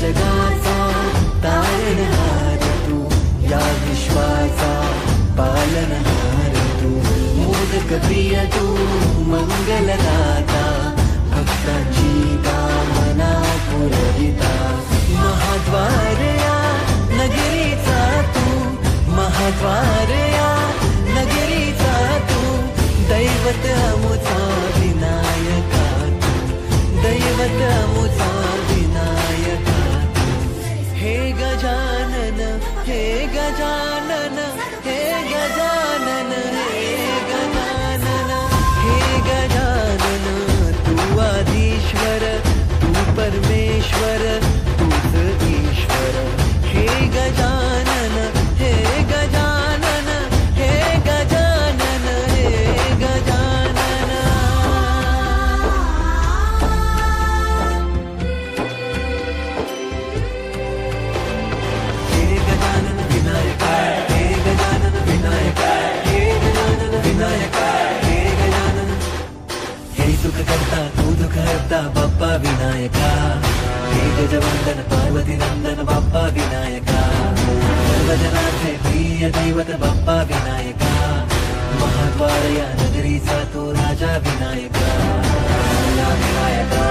जगाचा तारणहार तू, या विश्वाचा पालनहार तू, मोदक प्रिय तू, मंगलदाता, भक्तांची कामना पुरविता, महाद्वार या नगरीचा तू, महाद्वार या नगरीचा तू, दैवत अमुचा विनायका तू, दैवत अमुचा विनायका तू, हे गजानन, हे गजानन, हे गजानन, हे गजानन, हे गजानन, तू आदिश्वर, तू परमेश्वर, तूच ईश्वर, हे गजानन, हे गजानन, हे गजानन, हे गजानन. हे गजानन विनायका, हे गजानन विनायका, हे गजानन विनायका, हे गजानन. हे सुख करता तू दुःख हरता बाप्पा विनायका, हे गजवंदन पार्वती नंदन बाप्पा विनायका, सर्वजनांचे प्रिय दैवत बाप्पा विनायका, महाद्वार या नगरीचा तो राजा विनायका, या विनायका